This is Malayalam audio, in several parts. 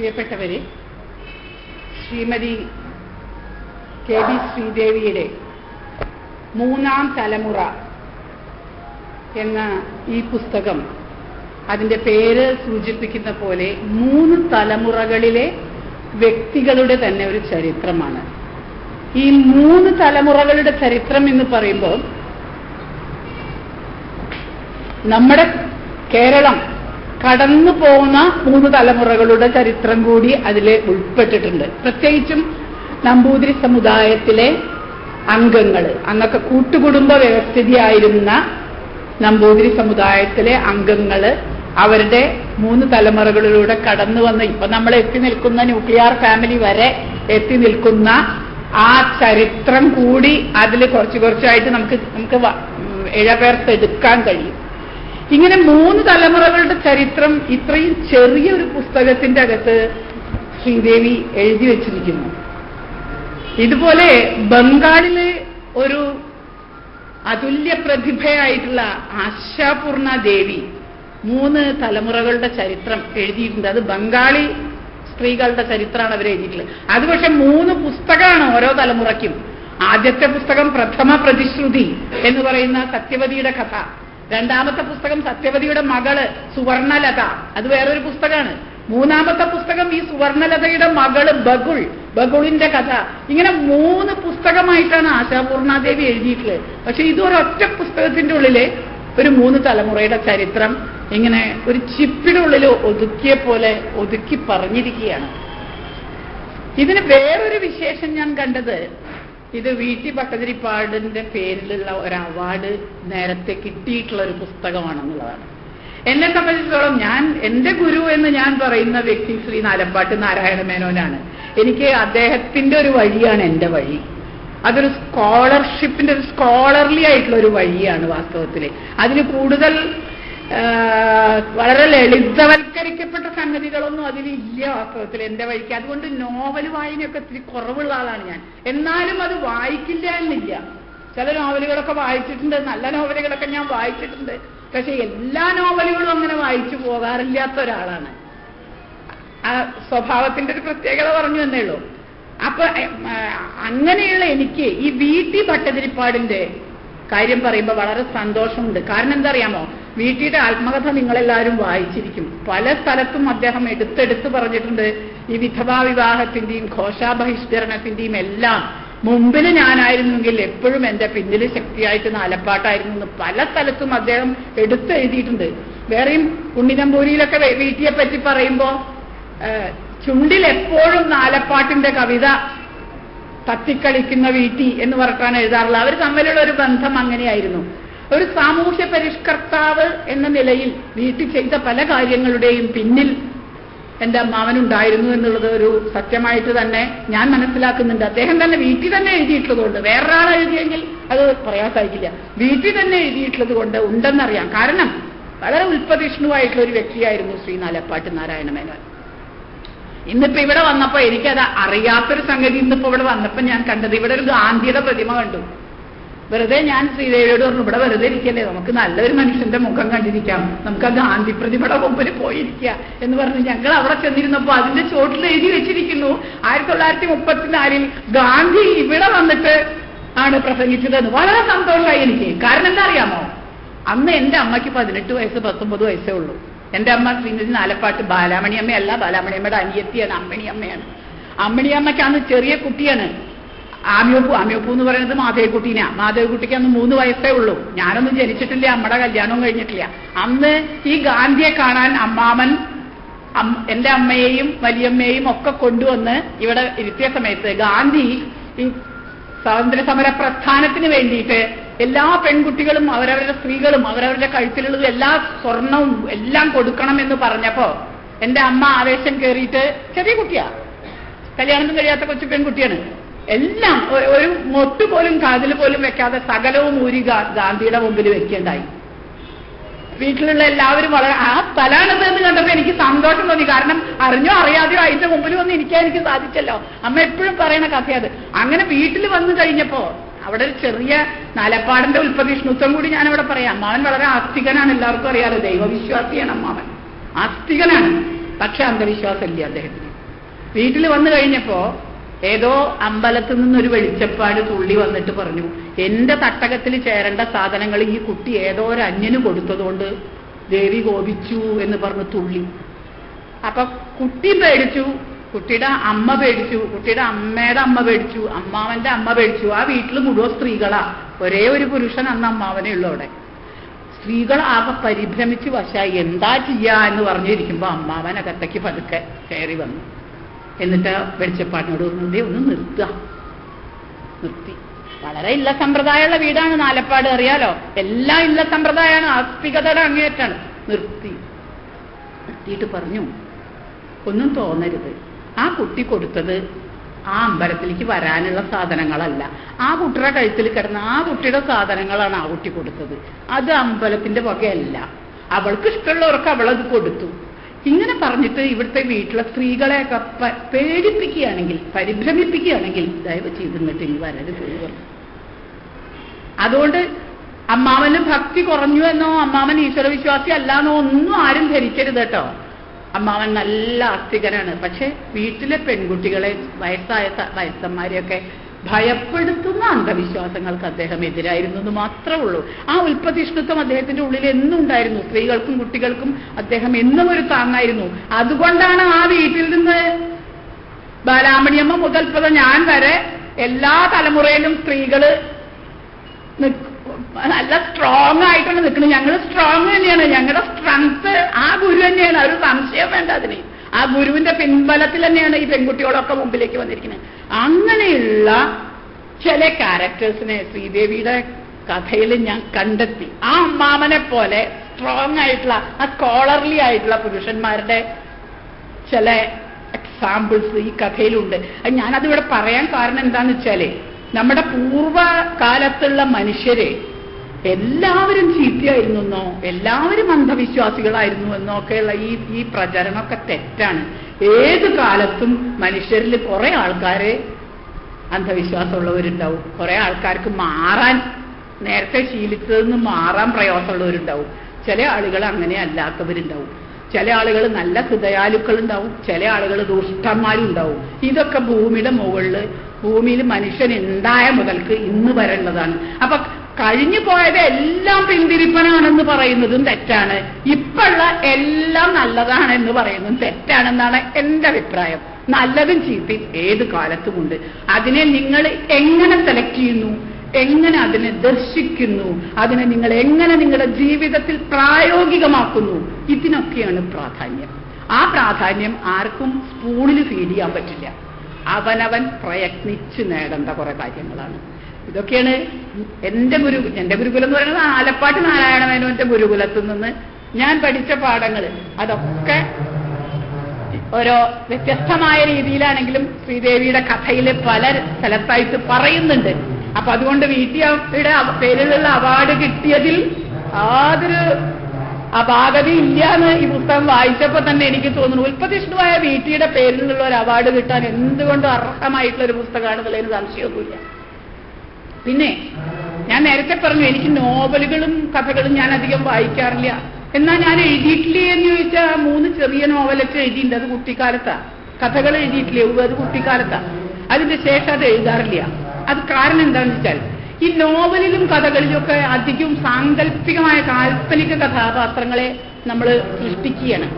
പ്രിയപ്പെട്ടവരെ, ശ്രീമതി കെ ബി ശ്രീദേവിയുടെ മൂന്നാം തലമുറ എന്ന ഈ പുസ്തകം അതിൻ്റെ പേര് സൂചിപ്പിക്കുന്ന പോലെ 3 തലമുറകളിലെ വ്യക്തികളുടെ തന്നെ ഒരു ചരിത്രമാണ്. ഈ 3 തലമുറകളുടെ ചരിത്രം എന്ന് പറയുമ്പോൾ നമ്മുടെ കേരളം കടന്നു പോകുന്ന 3 തലമുറകളുടെ ചരിത്രം കൂടി അതിൽ ഉൾപ്പെട്ടിട്ടുണ്ട്. പ്രത്യേകിച്ചും നമ്പൂതിരി സമുദായത്തിലെ അംഗങ്ങൾ, അന്നൊക്കെ കൂട്ടുകുടുംബ വ്യവസ്ഥിതിയായിരുന്ന നമ്പൂതിരി സമുദായത്തിലെ അംഗങ്ങൾ അവരുടെ 3 തലമുറകളിലൂടെ കടന്നു വന്ന് ഇപ്പൊ നമ്മൾ എത്തി നിൽക്കുന്ന ന്യൂക്ലിയർ ഫാമിലി വരെ എത്തി നിൽക്കുന്ന ആ ചരിത്രം കൂടി അതിൽ കുറച്ചായിട്ട് നമുക്ക് ഇഴപേർത്തെടുക്കാൻ കഴിയും. ഇങ്ങനെ 3 തലമുറകളുടെ ചരിത്രം ഇത്രയും ചെറിയൊരു പുസ്തകത്തിന്റെ അകത്ത് ശ്രീദേവി എഴുതി വച്ചിരിക്കുന്നു. ഇതുപോലെ ബംഗാളിലെ ഒരു അതുല്യ പ്രതിഭയായിട്ടുള്ള ആശാപൂർണ ദേവി 3 തലമുറകളുടെ ചരിത്രം എഴുതിയിട്ടുണ്ട്. അത് ബംഗാളി സ്ത്രീകളുടെ ചരിത്രമാണ് അവർ എഴുതിയിട്ടുള്ളത്. അത് പക്ഷെ 3 പുസ്തകമാണ് ഓരോ തലമുറയ്ക്കും. ആദ്യത്തെ പുസ്തകം പ്രഥമ പ്രതിശ്രുതി എന്ന് പറയുന്ന സത്യവതിയുടെ കഥ. രണ്ടാമത്തെ പുസ്തകം സത്യവതിയുടെ മകള് സുവർണലത, അത് വേറൊരു പുസ്തകമാണ്. മൂന്നാമത്തെ പുസ്തകം ഈ സുവർണലതയുടെ മകള് ബഗുളിന്റെ കഥ. ഇങ്ങനെ 3 പുസ്തകമായിട്ടാണ് ആശാപൂർണാദേവി എഴുതിയിട്ടുള്ളത്. പക്ഷെ ഇതൊരൊറ്റ പുസ്തകത്തിന്റെ ഉള്ളില് ഒരു 3 തലമുറയുടെ ചരിത്രം ഇങ്ങനെ ഒരു ചിപ്പിയുടെ ഉള്ളിൽ ഒതുക്കിയ പോലെ ഒതുക്കി പറഞ്ഞിരിക്കുകയാണ്. ഇതിന് വേറൊരു വിശേഷം ഞാൻ കണ്ടത്, ഇത് VT ഭട്ടതിരിപ്പാടിന്റെ പേരിലുള്ള ഒരു അവാർഡ് നേരത്തെ കിട്ടിയിട്ടുള്ള ഒരു പുസ്തകമാണെന്നുള്ളതാണ്. എന്നെ സംബന്ധിച്ചിടത്തോളം എന്റെ ഗുരു എന്ന് ഞാൻ പറയുന്ന വ്യക്തി ശ്രീ നാലപ്പാട്ട് നാരായണ മേനോനാണ്. എനിക്ക് അദ്ദേഹത്തിന്റെ ഒരു വഴിയാണ് എന്റെ വഴി. അതൊരു സ്കോളർഷിപ്പിന്റെ ഒരു സ്കോളർലി ആയിട്ടുള്ള ഒരു വഴിയാണ് വാസ്തവത്തിൽ. അതിന് കൂടുതൽ വളരെ ലളിതവൽക്കരിക്കപ്പെട്ട സംഗതികളൊന്നും അതിലില്ല വാസ്തവത്തിൽ എന്റെ വഴിക്ക്. അതുകൊണ്ട് നോവൽ വായനയൊക്കെ ഇത്തിരി കുറവുള്ള ആളാണ് ഞാൻ. എന്നാലും അത് വായിക്കില്ല എന്നില്ല. ചില നോവലുകളൊക്കെ വായിച്ചിട്ടുണ്ട്, നല്ല നോവലുകളൊക്കെ ഞാൻ വായിച്ചിട്ടുണ്ട്. പക്ഷെ എല്ലാ നോവലുകളും അങ്ങനെ വായിച്ചു പോകാറില്ലാത്ത ഒരാളാണ്. ആ സ്വഭാവത്തിന്റെ ഒരു പ്രത്യേകത പറഞ്ഞു എന്നേ ഉള്ളൂ. അപ്പൊ അങ്ങനെയുള്ള എനിക്ക് ഈ VT ഭട്ടതിരിപ്പാടിന്റെ കാര്യം പറയുമ്പോൾ വളരെ സന്തോഷമുണ്ട്. കാരണം എന്താ അറിയാമോ, VTയുടെ ആത്മകഥ നിങ്ങളെല്ലാവരും വായിച്ചിരിക്കും. പല സ്ഥലത്തും അദ്ദേഹം എടുത്തെടുത്ത് പറഞ്ഞിട്ടുണ്ട് ഈ വിധവാ വിവാഹത്തിന്റെയും ഘോഷാബഹിഷ്കരണത്തിന്റെയും എല്ലാം മുമ്പിൽ ഞാനായിരുന്നെങ്കിൽ എപ്പോഴും എന്റെ പിന്നിൽ ശക്തിയായിട്ട് നാലപ്പാട്ടായിരുന്നു എന്ന് പല സ്ഥലത്തും അദ്ദേഹം എടുത്തെഴുതിയിട്ടുണ്ട്. വേറെയും ഉണ്ണിനമ്പൂരിയിലൊക്കെ VTയെ പറ്റി പറയുമ്പോ ചുണ്ടിൽ എപ്പോഴും നാലപ്പാട്ടിന്റെ കവിത തത്തിക്കളിക്കുന്ന VT എന്ന് പറഞ്ഞാണ് എഴുതാറുള്ളത്. അവർ തമ്മിലുള്ള ഒരു ബന്ധം അങ്ങനെയായിരുന്നു. ഒരു സാമൂഹ്യ പരിഷ്കർത്താവ് എന്ന നിലയിൽ VT ചെയ്ത പല കാര്യങ്ങളുടെയും പിന്നിൽ എന്റെ അമ്മാവനുണ്ടായിരുന്നു എന്നുള്ളത് ഒരു സത്യമായിട്ട് തന്നെ ഞാൻ മനസ്സിലാക്കുന്നുണ്ട്. അദ്ദേഹം തന്നെ VT തന്നെ എഴുതിയിട്ടുള്ളതുകൊണ്ട്, വേറൊരാൾ എഴുതിയെങ്കിൽ അത് പ്രയാസമായിക്കില്ല. VT തന്നെ എഴുതിയിട്ടുള്ളത് കൊണ്ട് ഉണ്ടെന്നറിയാം. കാരണം വളരെ ഉൽപ്പതിഷ്ണുവായിട്ടുള്ള ഒരു വ്യക്തിയായിരുന്നു ശ്രീ നാലപ്പാട്ട് നാരായണ മേനോൻ. ഇന്നിപ്പോ ഇവിടെ വന്നപ്പോ എനിക്കത് അറിയാത്തൊരു സംഗതി ഇന്നിപ്പോ ഇവിടെ വന്നപ്പോ ഞാൻ കണ്ടത്, ഇവിടെ ഒരു ഗാന്ധിയുടെ പ്രതിമ കണ്ടു. വെറുതെ ഞാൻ ശ്രീദേവിയോട് പറഞ്ഞു, ഇവിടെ വെറുതെ ഇരിക്കല്ലേ, നമുക്ക് നല്ലൊരു മനുഷ്യന്റെ മുഖം കണ്ടിരിക്കാം, നമുക്ക് ആ ഗാന്ധി പ്രതിമയുടെ മുമ്പിൽ പോയിരിക്കുക എന്ന് പറഞ്ഞ് ഞങ്ങൾ അവിടെ ചെന്നിരുന്നപ്പോ അതിന്റെ ചോട്ടിൽ എഴുതി വെച്ചിരിക്കുന്നു 1934 ഗാന്ധി ഇവിടെ വന്നിട്ട് ആണ് പ്രസംഗിച്ചതെന്ന്. വളരെ സന്തോഷമായി എനിക്ക്. കാരണം എന്താ അറിയാമോ, അന്ന് എന്റെ അമ്മയ്ക്ക് 18 വയസ്സ് 19 വയസ്സേ ഉള്ളൂ. എന്റെ അമ്മ ശ്രീമതി നാലപ്പാട്ട് ബാലാമണിയമ്മയല്ല, ബാലാമണിയമ്മയുടെ അനിയത്തിയാണ്, അമ്മിണിയമ്മയാണ്. അമ്മിണിയമ്മയ്ക്ക് അന്ന് ചെറിയ കുട്ടിയാണ്. ആമ്യോപ്പൂ എന്ന് പറയുന്നത് മാധവിക്കുട്ടിക്ക് അന്ന് 3 വയസ്സേ ഉള്ളൂ. ഞാനൊന്നും ജനിച്ചിട്ടില്ല, അമ്മയുടെ കല്യാണവും കഴിഞ്ഞിട്ടില്ല. അന്ന് ഈ ഗാന്ധിയെ കാണാൻ അമ്മാമൻ എന്റെ അമ്മയെയും വലിയമ്മയെയും ഒക്കെ കൊണ്ടുവന്ന് ഇവിടെ ഇരുത്തിയ സമയത്ത് ഗാന്ധി ഈ സ്വാതന്ത്ര്യ സമര പ്രസ്ഥാനത്തിന് വേണ്ടിയിട്ട് എല്ലാ പെൺകുട്ടികളും അവരവരുടെ സ്ത്രീകളും അവരവരുടെ കഴുത്തിലുള്ളത് എല്ലാ സ്വർണവും എല്ലാം കൊടുക്കണം എന്ന് പറഞ്ഞപ്പോ എന്റെ അമ്മ ആവേശം കയറിയിട്ട്, ചെറിയ കുട്ടിയാ, കല്യാണത്തിന് കഴിയാത്ത കൊച്ചു പെൺകുട്ടിയാണ്, എല്ലാം ഒരു മൊട്ട് പോലും കാതിൽ പോലും വെക്കാതെ സകലവും ഊരി ഗാന്ധിയുടെ മുമ്പിൽ വെക്കേണ്ടായി. വീട്ടിലുള്ള എല്ലാവരും വളരെ ആ സ്ഥലമാണത് എന്ന് കണ്ടപ്പോ എനിക്ക് സന്തോഷം തോന്നി. കാരണം അറിഞ്ഞോ അറിയാതെയോ അതിന്റെ മുമ്പിൽ വന്ന് ഇരിക്കാൻ എനിക്ക് സാധിച്ചല്ലോ. അമ്മ എപ്പോഴും പറയുന്ന കഥയത്. അങ്ങനെ വീട്ടിൽ വന്നു കഴിഞ്ഞപ്പോ അവിടെ ഒരു ചെറിയ നാലപ്പാടിന്റെ ഉൽപ്പതിഷ്ണുത്വം കൂടി ഞാനവിടെ പറയാം. അമ്മാവൻ വളരെ ആസ്തികനാണ്, എല്ലാവർക്കും അറിയാലോ, ദൈവവിശ്വാസിയാണ് അമ്മാവൻ, ആസ്തികനാണ്. പക്ഷെ അന്ധവിശ്വാസമില്ല അദ്ദേഹത്തിന്. വീട്ടിൽ വന്നു കഴിഞ്ഞപ്പോ ഏതോ അമ്പലത്തിൽ നിന്നൊരു വെളിച്ചപ്പാട് തുള്ളി വന്നിട്ട് പറഞ്ഞു, എന്റെ തട്ടകത്തിൽ ചേരേണ്ട സാധനങ്ങൾ ഈ കുട്ടി ഏതോ ഒരു അന്യന് കൊടുത്തതുകൊണ്ട് ദേവി കോപിച്ചു എന്ന് പറഞ്ഞു തുള്ളി. അപ്പൊ കുട്ടി പേടിച്ചു, കുട്ടിയുടെ അമ്മ പേടിച്ചു, കുട്ടിയുടെ അമ്മയുടെ അമ്മ പേടിച്ചു, അമ്മാവന്റെ അമ്മ പേടിച്ചു. ആ വീട്ടിൽ മുഴുവൻ സ്ത്രീകളാ, ഒരേ ഒരു പുരുഷൻ അന്ന് അമ്മാവനേ ഉള്ളൂ അവിടെ. സ്ത്രീകളാകെ പരിഭ്രമിച്ച് വശായി, എന്താ ചെയ്യാ എന്ന് പറഞ്ഞിരിക്കുമ്പോ അമ്മാവനകത്തേക്ക് പതുക്കെ കയറി വന്നു. എന്നിട്ട് വെളിച്ചപ്പാടിനോട് പറഞ്ഞു, ഒന്ന് നിർത്തി. വളരെ ഇല്ല സമ്പ്രദായമുള്ള വീടാണ് നാലപ്പാട്, അറിയാലോ, എല്ലാം ഇല്ല സമ്പ്രദായമാണ്, ആസ്തികതയുടെ അങ്ങേറ്റാണ്. നിർത്തിയിട്ട് പറഞ്ഞു, ഒന്നും തോന്നരുത്, ആ കുട്ടി കൊടുത്തത് ആ അമ്പലത്തിലേക്ക് വരാനുള്ള സാധനങ്ങളല്ല, ആ കുട്ടിയുടെ കഴുത്തിൽ കിടന്ന ആ കുട്ടിയുടെ സാധനങ്ങളാണ് ആ കുട്ടി കൊടുത്തത്, അത് അമ്പലത്തിന്റെ വകയല്ല, അവൾക്ക് ഇഷ്ടമുള്ളവർക്ക് അവളത് കൊടുത്തു. ഇങ്ങനെ പറഞ്ഞിട്ട് ഇവിടുത്തെ വീട്ടിലെ സ്ത്രീകളെയൊക്കെ പേടിപ്പിക്കുകയാണെങ്കിൽ, പരിഭ്രമിപ്പിക്കുകയാണെങ്കിൽ ദയവ് ചെയ്തിട്ട് ഇനി വരരുത് എന്ന് പറഞ്ഞു. അതുകൊണ്ട് അമ്മാവന് ഭക്തി കുറഞ്ഞു എന്നോ അമ്മാവൻ ഈശ്വരവിശ്വാസി അല്ലാന്നോ ഒന്നും ആരും ധരിക്കരുത് കേട്ടോ. അമ്മാവൻ നല്ല ആസ്തികനാണ്. പക്ഷെ വീട്ടിലെ പെൺകുട്ടികളെ, വയസ്സന്മാരെയൊക്കെ ഭയപ്പെടുത്തുന്ന അന്ധവിശ്വാസങ്ങൾക്ക് അദ്ദേഹം എതിരായിരുന്നു എന്ന് മാത്രമേ ഉള്ളൂ. ആ ഉൽപ്പതിഷ്ണുത്വം അദ്ദേഹത്തിന്റെ ഉള്ളിൽ എന്നും ഉണ്ടായിരുന്നു. സ്ത്രീകൾക്കും കുട്ടികൾക്കും അദ്ദേഹം എന്നും ഒരു താങ്ങായിരുന്നു. അതുകൊണ്ടാണ് ആ വീട്ടിൽ നിന്ന് ബാലാമണിയമ്മ മുതൽ ഞാൻ വരെ എല്ലാ തലമുറയിലും സ്ത്രീകള് നല്ല സ്ട്രോങ് ആയിട്ടാണ് നിൽക്കുന്നത്. ഞങ്ങൾ സ്ട്രോങ് തന്നെയാണ്, ഞങ്ങളുടെ സ്ട്രെങ്ത് ആ ഗുരു തന്നെയാണ്, ഒരു സംശയം വേണ്ട അതിന്. ആ ഗുരുവിന്റെ പിൻബലത്തിൽ തന്നെയാണ് ഈ പെൺകുട്ടികളൊക്കെ മുമ്പിലേക്ക് വന്നിരിക്കുന്നത്. അങ്ങനെയുള്ള ചില ക്യാരക്ടേഴ്സിനെ ശ്രീദേവിയുടെ കഥയിൽ ഞാൻ കണ്ടെത്തി. ആ അമ്മാമനെ പോലെ സ്ട്രോങ് ആയിട്ടുള്ള, ആ സ്കോളർലി ആയിട്ടുള്ള പുരുഷന്മാരുടെ ചില എക്സാമ്പിൾസ് ഈ കഥയിലുണ്ട്. ഞാനതിവിടെ പറയാൻ കാരണം എന്താന്ന് വെച്ചാല്, നമ്മുടെ പൂർവ്വകാലത്തുള്ള മനുഷ്യരെ എല്ലാവരും ചീത്തയായിരുന്നെന്നോ എല്ലാവരും അന്ധവിശ്വാസികളായിരുന്നു എന്നോ ഒക്കെയുള്ള ഈ പ്രചരണമൊക്കെ തെറ്റാണ്. ഏത് കാലത്തും മനുഷ്യരിൽ കുറെ ആൾക്കാര് അന്ധവിശ്വാസമുള്ളവരുണ്ടാവും, കുറെ ആൾക്കാർക്ക് മാറാൻ, നേരത്തെ ശീലിച്ചതെന്ന് മാറാൻ പ്രയാസമുള്ളവരുണ്ടാവും, ചില ആളുകൾ അങ്ങനെ അല്ലാത്തവരുണ്ടാവും, ചില ആളുകൾ നല്ല ഹൃദയാലുക്കളുണ്ടാവും, ചില ആളുകൾ ദുഷ്ടന്മാരുണ്ടാവും. ഇതൊക്കെ ഭൂമിയുടെ മുകളില്, ഭൂമിയിൽ മനുഷ്യൻ ഉണ്ടായ മുതൽക്ക് ഇന്ന് വരെയുള്ളതാണ്. അപ്പൊ കഴിഞ്ഞു പോയത് എല്ലാം പിന്തിരിപ്പനാണെന്ന് പറയുന്നതും തെറ്റാണ്, ഇപ്പോഴുള്ള എല്ലാം നല്ലതാണെന്ന് പറയുന്നതും തെറ്റാണെന്നാണ് എന്റെ അഭിപ്രായം. നല്ലതും ചീത്തയും ഏത് കാലത്തുമുണ്ട്. അതിനെ നിങ്ങൾ എങ്ങനെ സെലക്ട് ചെയ്യുന്നു, എങ്ങനെ അതിനെ ദർശിക്കുന്നു, അതിനെ നിങ്ങൾ എങ്ങനെ നിങ്ങളുടെ ജീവിതത്തിൽ പ്രായോഗികമാക്കുന്നു, ഇതിനൊക്കെയാണ് പ്രാധാന്യം. ആ പ്രാധാന്യം ആർക്കും സ്പൂണിൽ ഫീഡ് ചെയ്യാൻ പറ്റില്ല. അവനവൻ പ്രയത്നിച്ച് നേടേണ്ട കുറെ കാര്യങ്ങളാണ്. ഇതൊക്കെയാണ് എന്റെ ഗുരുകുലം എന്ന് പറയുന്നത് ആലപ്പാട്ട് നാരായണമേനോന്റെ ഗുരുകുലത്തിൽ നിന്ന് ഞാൻ പഠിച്ച പാഠങ്ങൾ. അതൊക്കെ ഓരോ വ്യത്യസ്തമായ രീതിയിലാണെങ്കിലും ശ്രീദേവിയുടെ കഥയിൽ പല സ്ഥലത്തായിട്ട് പറയുന്നുണ്ട്. അപ്പൊ അതുകൊണ്ട് വീട്ടിയുടെ പേരിലുള്ള അവാർഡ് കിട്ടിയതിൽ യാതൊരു അപാകതയില്ല എന്ന് ഈ പുസ്തകം വായിച്ചപ്പോ തന്നെ എനിക്ക് തോന്നുന്നു. ഉൽപ്പതിഷ്ണുവായ വീട്ടിയുടെ പേരിലുള്ള ഒരു അവാർഡ് കിട്ടാൻ എന്തുകൊണ്ടും അർഹമായിട്ടുള്ള ഒരു പുസ്തകമാണെന്നുള്ളതിന് സംശയമൊന്നുമില്ല. പിന്നെ ഞാൻ നേരത്തെ പറഞ്ഞു, എനിക്ക് നോവലുകളും കഥകളും ഞാൻ അധികം വായിക്കാറില്ല. എന്നാൽ ഞാൻ എഴുതിയിട്ടില്ലേ എന്ന് ചോദിച്ചാൽ 3 ചെറിയ നോവലൊക്കെ എഴുതിയിട്ടുണ്ട്. അത് കുട്ടിക്കാലത്താ. കഥകൾ എഴുതിയിട്ടില്ലേ, അത് കുട്ടിക്കാലത്താ. അതിന്റെ ശേഷം അത് എഴുതാറില്ല. അത് കാരണം എന്താണെന്ന് വെച്ചാൽ, ഈ നോവലിലും കഥകളിലും ഒക്കെ അധികവും സാങ്കല്പികമായ കാൽപ്പനിക കഥാപാത്രങ്ങളെ നമ്മൾ സൃഷ്ടിക്കുകയാണ്.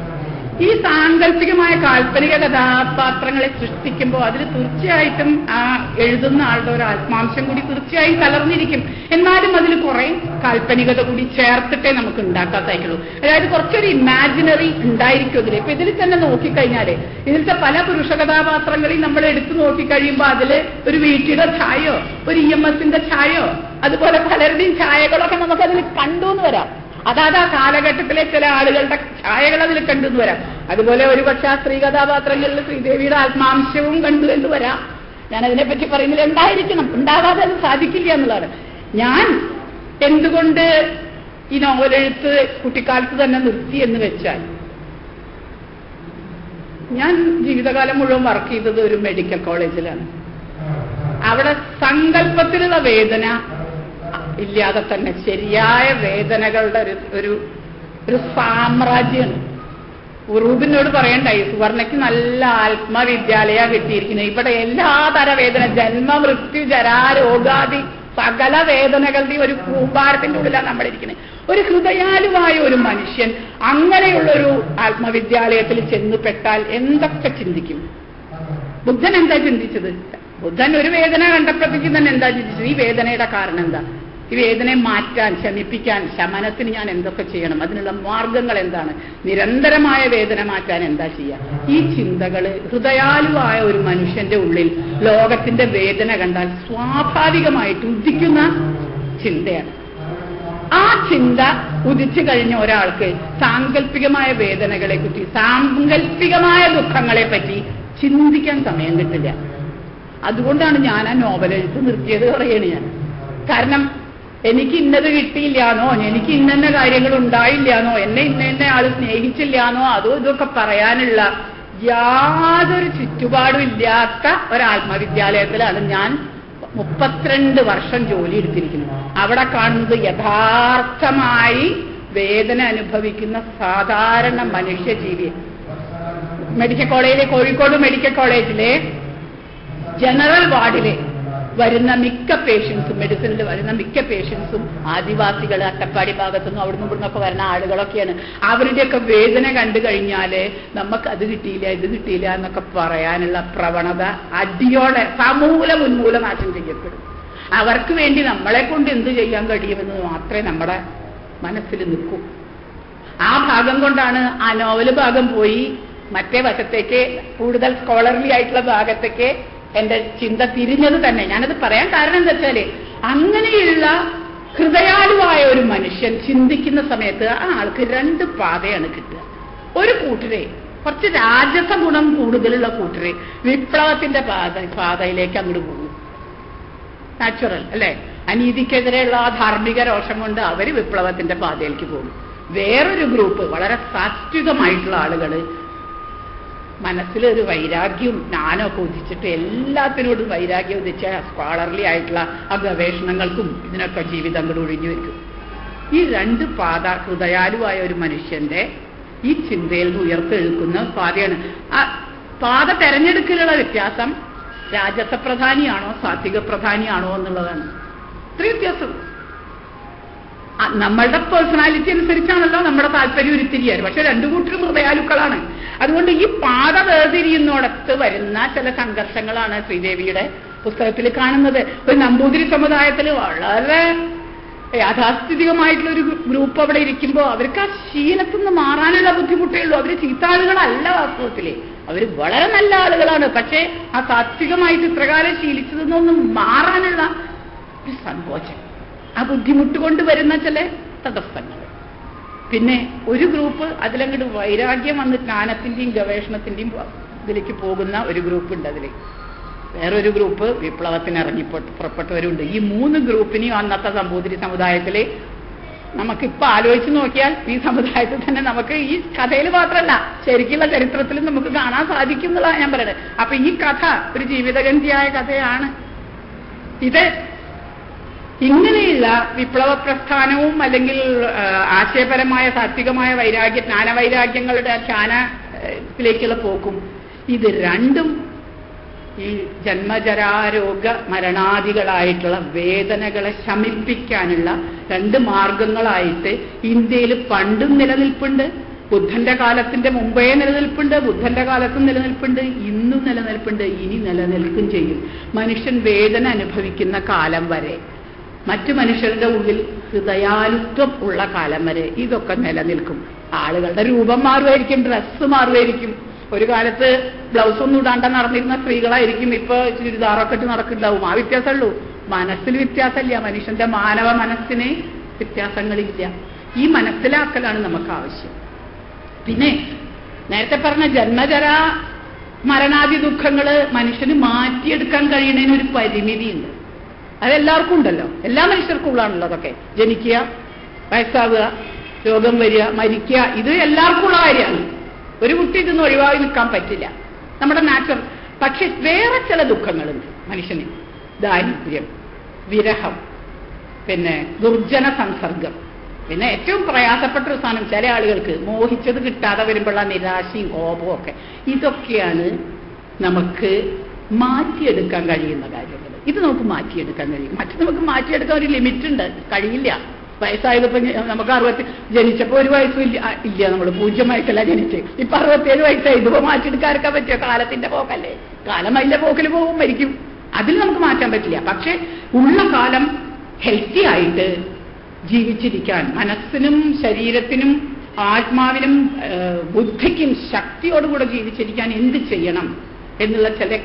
ഈ സാങ്കല്പികമായ കാൽപ്പനിക കഥാപാത്രങ്ങളെ സൃഷ്ടിക്കുമ്പോൾ അതിൽ തീർച്ചയായിട്ടും ആ എഴുതുന്ന ആളുടെ ഒരു ആത്മാംശം കൂടി തീർച്ചയായും കലർന്നിരിക്കും. എന്നാലും അതിൽ കുറെ കാൽപ്പനികത കൂടി ചേർത്തിട്ടേ നമുക്ക് ഉണ്ടാക്കാത്തായിട്ടുള്ളൂ. അതായത് കുറച്ചൊരു ഇമാജിനറി ഉണ്ടായിരിക്കും ഇതിൽ. ഇപ്പൊ ഇതിൽ തന്നെ നോക്കിക്കഴിഞ്ഞാല് ഇതിലത്തെ പല പുരുഷ കഥാപാത്രങ്ങളെയും നമ്മൾ എടുത്തു നോക്കിക്കഴിയുമ്പോൾ അതില് ഒരു വീട്ടിയുടെ ഛായയോ ഒരു EMSന്റെ ഛായയോ അതുപോലെ പലരുടെയും ഛായകളൊക്കെ നമുക്കതിൽ കണ്ടു എന്ന് വരാം. അതാത് ആ കാലഘട്ടത്തിലെ ചില ആളുകളുടെ ഛായകൾ അതിൽ കണ്ടെന്ന് വരാം. അതുപോലെ ഒരുപക്ഷെ ആ സ്ത്രീ കഥാപാത്രങ്ങളിൽ ശ്രീദേവിയുടെ ആത്മാംശവും കണ്ടു എന്ന് വരാം. ഞാനതിനെപ്പറ്റി പറയുന്നില്ല, ഉണ്ടായിരിക്കണം, ഉണ്ടാകാതെ അത് സാധിക്കില്ല എന്നുള്ളതാണ്. ഞാൻ എന്തുകൊണ്ട് ഈ നോവലെഴുത്ത് കുട്ടിക്കാലത്ത് തന്നെ നിർത്തി എന്ന് വെച്ചാൽ, ഞാൻ ജീവിതകാലം മുഴുവൻ വർക്ക് ചെയ്തത് ഒരു മെഡിക്കൽ കോളേജിലാണ്. അവിടെ സങ്കല്പത്തിലുള്ള വേദന ഇല്ലാതെ തന്നെ ശരിയായ വേദനകളുടെ ഒരു സാമ്രാജ്യമാണ്. റൂബിനോട് പറയണ്ടായി, സുവർണയ്ക്ക് നല്ല ആത്മവിദ്യാലയ കിട്ടിയിരിക്കുന്നത്. ഇവിടെ എല്ലാതര വേദന, ജന്മ മൃത്യു ജരാ രോഗാദി സകല വേദനകളുടെ ഒരു കൂമ്പാരത്തിന്റെ ഉള്ളിലാണ് നമ്മളിരിക്കുന്നത്. ഒരു ഹൃദയാലുവായ ഒരു മനുഷ്യൻ അങ്ങനെയുള്ളൊരു ആത്മവിദ്യാലയത്തിൽ ചെന്നുപെട്ടാൽ എന്തൊക്കെ ചിന്തിക്കും? ബുദ്ധൻ എന്താ ചിന്തിച്ചത്? ബുദ്ധൻ ഒരു വേദന കണ്ടപ്പോഴത്തേക്ക് തന്നെ എന്താ ചിന്തിച്ചത്? ഈ വേദനയുടെ കാരണം എന്താ? ഈ വേദനയെ മാറ്റാൻ, ശമിപ്പിക്കാൻ, ശമനത്തിന് ഞാൻ എന്തൊക്കെ ചെയ്യണം? അതിനുള്ള മാർഗങ്ങൾ എന്താണ്? നിരന്തരമായ വേദന മാറ്റാൻ എന്താ ചെയ്യുക? ഈ ചിന്തകൾ ഹൃദയാലുവായ ഒരു മനുഷ്യന്റെ ഉള്ളിൽ ലോകത്തിന്റെ വേദന കണ്ടാൽ സ്വാഭാവികമായിട്ട് ഉദിക്കുന്ന ചിന്തയാണ്. ആ ചിന്ത ഉദിച്ചു കഴിഞ്ഞ ഒരാൾക്ക് സാങ്കല്പികമായ വേദനകളെ പറ്റി, സാങ്കല്പികമായ ദുഃഖങ്ങളെ പറ്റി ചിന്തിക്കാൻ സമയം കിട്ടില്ല. അതുകൊണ്ടാണ് ഞാൻ ആ നോവൽ എഴുത്ത് നിർത്തിയത് പറയണ ഞാൻ. കാരണം എനിക്ക് ഇന്നത് കിട്ടിയില്ലാന്നോ, എനിക്ക് ഇന്ന കാര്യങ്ങൾ ഉണ്ടായില്ലാന്നോ, എന്നെ ഇന്ന ആള് സ്നേഹിച്ചില്ലാന്നോ, അതോ ഇതൊക്കെ പറയാനുള്ള യാതൊരു ചുറ്റുപാടും ഇല്ലാത്ത ഒരാത്മവിദ്യാലയത്തിലാണ് ഞാൻ 32 വർഷം ജോലി എടുത്തിരിക്കുന്നത്. അവിടെ കാണുന്നത് യഥാർത്ഥമായി വേദന അനുഭവിക്കുന്ന സാധാരണ മനുഷ്യജീവി. മെഡിക്കൽ കോളേജിലെ, കോഴിക്കോട് മെഡിക്കൽ കോളേജിലെ ജനറൽ വാർഡിലെ വരുന്ന മിക്ക പേഷ്യൻസും, മെഡിസിനിൽ വരുന്ന മിക്ക പേഷ്യൻസും ആദിവാസികൾ, അട്ടപ്പാടി ഭാഗത്തുനിന്നും അവിടുന്ന് ഇവിടുന്നൊക്കെ വരുന്ന ആളുകളൊക്കെയാണ്. അവരുടെയൊക്കെ വേദന കണ്ടു കഴിഞ്ഞാല് നമുക്ക് അത് കിട്ടിയില്ല, ഇത് കിട്ടിയില്ല എന്നൊക്കെ പറയാനുള്ള പ്രവണത അടിയോടെ സമൂലം ഉന്മൂലനാശം ചെയ്യപ്പെടും. അവർക്ക് വേണ്ടി നമ്മളെ കൊണ്ട് എന്ത് ചെയ്യാൻ കഴിയുമെന്ന് മാത്രമേ നമ്മുടെ മനസ്സിൽ നിൽക്കൂ. ആ ഭാഗം കൊണ്ടാണ് ആ നോവല് ഭാഗം പോയി മറ്റേ വശത്തേക്ക്, കൂടുതൽ സ്കോളർലി ആയിട്ടുള്ള ഭാഗത്തേക്ക് എന്റെ ചിന്ത തിരിഞ്ഞത് തന്നെ. ഞാനത് പറയാൻ കാരണം എന്താ വെച്ചാല്, അങ്ങനെയുള്ള ഹൃദയാലുവായ ഒരു മനുഷ്യൻ ചിന്തിക്കുന്ന സമയത്ത് ആ ആൾക്ക് 2 പാതയാണ് കിട്ടുക. ഒരു കൂട്ടരെ, കുറച്ച് രാജസ ഗുണം കൂടുതലുള്ള കൂട്ടരെ വിപ്ലവത്തിന്റെ പാതയിലേക്ക് അങ്ങോട്ട് പോകും. നാച്ചുറൽ അല്ലെ? അനീതിക്കെതിരെയുള്ള ആ ധാർമ്മിക രോഷം കൊണ്ട് അവര് വിപ്ലവത്തിന്റെ പാതയിലേക്ക് പോകും. വേറൊരു ഗ്രൂപ്പ് വളരെ സാത്വികമായിട്ടുള്ള ആളുകള് മനസ്സിലൊരു വൈരാഗ്യവും ജ്ഞാനമൊക്കെ ഉദിച്ചിട്ട് എല്ലാത്തിനോടും വൈരാഗ്യം ഉദിച്ച സ്കോളർലി ആയിട്ടുള്ള ആ ഗവേഷണങ്ങൾക്കും ഇതിനൊക്കെ ജീവിതം കൂടെ ഒഴിഞ്ഞു വയ്ക്കും. ഈ 2 പാത ഹൃദയാലുവായ ഒരു മനുഷ്യന്റെ ഈ ചിന്തയിൽ ഉയർത്തെഴുക്കുന്ന പാതയാണ്. ആ പാത തെരഞ്ഞെടുക്കലുള്ള വ്യത്യാസം രാജസപ്രധാനിയാണോ സാത്വിക പ്രധാനിയാണോ എന്നുള്ളതാണ്. ഇത്രയും വ്യത്യാസം. നമ്മളുടെ പേഴ്സണാലിറ്റി അനുസരിച്ചാണല്ലോ നമ്മുടെ താല്പര്യം ഉരുത്തിരിയാറ്. പക്ഷെ 2 കൂട്ടരും ഹൃദയാലുക്കളാണ്. അതുകൊണ്ട് ഈ പാത വേർതിരിയുന്നോടത്ത് വരുന്ന ചില സംഘർഷങ്ങളാണ് ശ്രീദേവിയുടെ പുസ്തകത്തിൽ കാണുന്നത്. ഒരു നമ്പൂതിരി സമുദായത്തിൽ വളരെ യാഥാസ്ഥിതികമായിട്ടുള്ള ഒരു ഗ്രൂപ്പ് അവിടെ ഇരിക്കുമ്പോൾ അവർക്ക് ആ ശീലത്തിൽ നിന്ന് മാറാനുള്ള ബുദ്ധിമുട്ടേ ഉള്ളൂ. അവര് ചീത്ത ആളുകളല്ല വാസ്തവത്തില്, അവര് വളരെ നല്ല ആളുകളാണ്. പക്ഷേ ആ സാത്വികമായിട്ട് ഇത്രകാലം ശീലിച്ചതെന്നൊന്നും മാറാനുള്ള ഒരു സങ്കോചം, ആ ബുദ്ധിമുട്ട് കൊണ്ട് വരുന്ന ചില തടസ്സങ്ങൾ. പിന്നെ ഒരു ഗ്രൂപ്പ് അതിലങ്ങോട്ട് വൈരാഗ്യം വന്ന് ജ്ഞാനത്തിന്റെയും ഗവേഷണത്തിന്റെയും ഇതിലേക്ക് പോകുന്ന ഒരു ഗ്രൂപ്പ് ഉണ്ട്. അതിൽ വേറൊരു ഗ്രൂപ്പ് വിപ്ലവത്തിന് ഇറങ്ങി പുറപ്പെട്ടവരുണ്ട്. ഈ 3 ഗ്രൂപ്പിനെയും അന്നത്തെ നമ്പൂതിരി സമുദായത്തില് നമുക്കിപ്പോൾ ആലോചിച്ച് നോക്കിയാൽ ഈ സമുദായത്തിൽ തന്നെ നമുക്ക് ഈ കഥയിൽ മാത്രമല്ല ശരിക്കുള്ള ചരിത്രത്തിലും നമുക്ക് കാണാൻ സാധിക്കും എന്നുള്ളതാണ് ഞാൻ പറയുന്നത്. അപ്പൊ ഈ കഥ ഒരു ജീവിതഗന്ധിയായ കഥയാണ്. ഇത് ഇങ്ങനെയുള്ള വിപ്ലവ പ്രസ്ഥാനവും അല്ലെങ്കിൽ ആശയപരമായ സാത്വികമായ വൈരാഗ്യ ജ്ഞാനവൈരാഗ്യങ്ങളുടെ ധ്യാനത്തിലേക്കുള്ള പോക്കും, ഇത് രണ്ടും ഈ ജന്മജരാരോഗ മരണാദികളായിട്ടുള്ള വേദനകളെ ശമിപ്പിക്കാനുള്ള 2 മാർഗങ്ങളായിട്ട് ഇന്ത്യയിൽ പണ്ടും നിലനിൽപ്പുണ്ട്. ബുദ്ധന്റെ കാലത്തിന്റെ മുമ്പേ നിലനിൽപ്പുണ്ട്, ബുദ്ധന്റെ കാലത്തും നിലനിൽപ്പുണ്ട്, ഇന്നും നിലനിൽപ്പുണ്ട്, ഇനി നിലനിൽക്കും ചെയ്യും. മനുഷ്യൻ വേദന അനുഭവിക്കുന്ന കാലം വരെ, മറ്റു മനുഷ്യരുടെ ഉള്ളിൽ ഹൃദയാലുത്വം ഉള്ള കാലം വരെ ഇതൊക്കെ നിലനിൽക്കും. ആളുകളുടെ രൂപം മാറുമായിരിക്കും, ഡ്രസ്സ് മാറുമായിരിക്കും. ഒരു കാലത്ത് ബ്ലൗസ് ഒന്നും ഇടാണ്ട നടന്നിരുന്ന സ്ത്രീകളായിരിക്കും ഇപ്പൊ ചുരിദാറൊക്കെ ഇട്ട് നടക്കുന്നുണ്ടാവും. ആ വ്യത്യാസമുള്ളൂ. മനസ്സിൽ വ്യത്യാസമില്ല. മനുഷ്യന്റെ മാനവ മനസ്സിന് വ്യത്യാസങ്ങളില്ല. ഈ മനസ്സിലാക്കലാണ് നമുക്ക് ആവശ്യം. പിന്നെ നേരത്തെ പറഞ്ഞ ജന്മജര മരണാദി ദുഃഖങ്ങള് മനുഷ്യന് മാറ്റിയെടുക്കാൻ കഴിയുന്നതിനൊരു പരിമിതിയുണ്ട്. അതെല്ലാവർക്കും ഉണ്ടല്ലോ, എല്ലാ മനുഷ്യർക്കും ഉള്ളതാണല്ലോ അതൊക്കെ. ജനിക്കുക, വയസ്സാവുക, രോഗം വരിക, മരിക്കുക, ഇത് എല്ലാവർക്കും ഉള്ള കാര്യമാണ്. ഒരു കുട്ടി ഇതൊന്നും ഒഴിവാക്കി നിൽക്കാൻ പറ്റില്ല, നമ്മുടെ നാച്ചുറൽ. പക്ഷെ വേറെ ചില ദുഃഖങ്ങളുണ്ട് മനുഷ്യന്. ദാരിദ്ര്യം, വിരഹം, പിന്നെ ദുർജന സംസർഗം, പിന്നെ ഏറ്റവും പ്രയാസപ്പെട്ട ഒരു സാധനം ചില ആളുകൾക്ക് മോഹിച്ചത് കിട്ടാതെ വരുമ്പോഴുള്ള നിരാശയും കോപവും ഒക്കെ. ഇതൊക്കെയാണ് നമുക്ക് മാറ്റിയെടുക്കാൻ കഴിയുന്ന കാര്യങ്ങൾ. ഇത് നമുക്ക് മാറ്റിയെടുക്കാൻ കഴിയും. മറ്റു നമുക്ക് മാറ്റിയെടുക്കാൻ ഒരു ലിമിറ്റ് ഉണ്ട്, കഴിയില്ല. വയസ്സായതിപ്പോ നമുക്ക് ജനിച്ചപ്പോ ഒരു വയസ്സും ഇല്ല, നമ്മൾ 0 വയസ്സല്ല ജനിച്ച്. ഇപ്പൊ 67 വയസ്സായി. ഇതിപ്പോ മാറ്റിയെടുക്കാനൊക്കെ പറ്റുമോ? കാലത്തിന്റെ പോക്കല്ലേ. കാലം അതിന്റെ പോക്കിൽ പോകും, മരിക്കും. അതിൽ നമുക്ക് മാറ്റാൻ പറ്റില്ല. പക്ഷെ ഉള്ള കാലം ഹെൽത്തി ആയിട്ട് ജീവിച്ചിരിക്കാൻ, മനസ്സിനും ശരീരത്തിനും ആത്മാവിനും ബുദ്ധിക്കും ശക്തിയോടുകൂടെ ജീവിച്ചിരിക്കാൻ എന്ത് ചെയ്യണം എന്നുള്ള ചില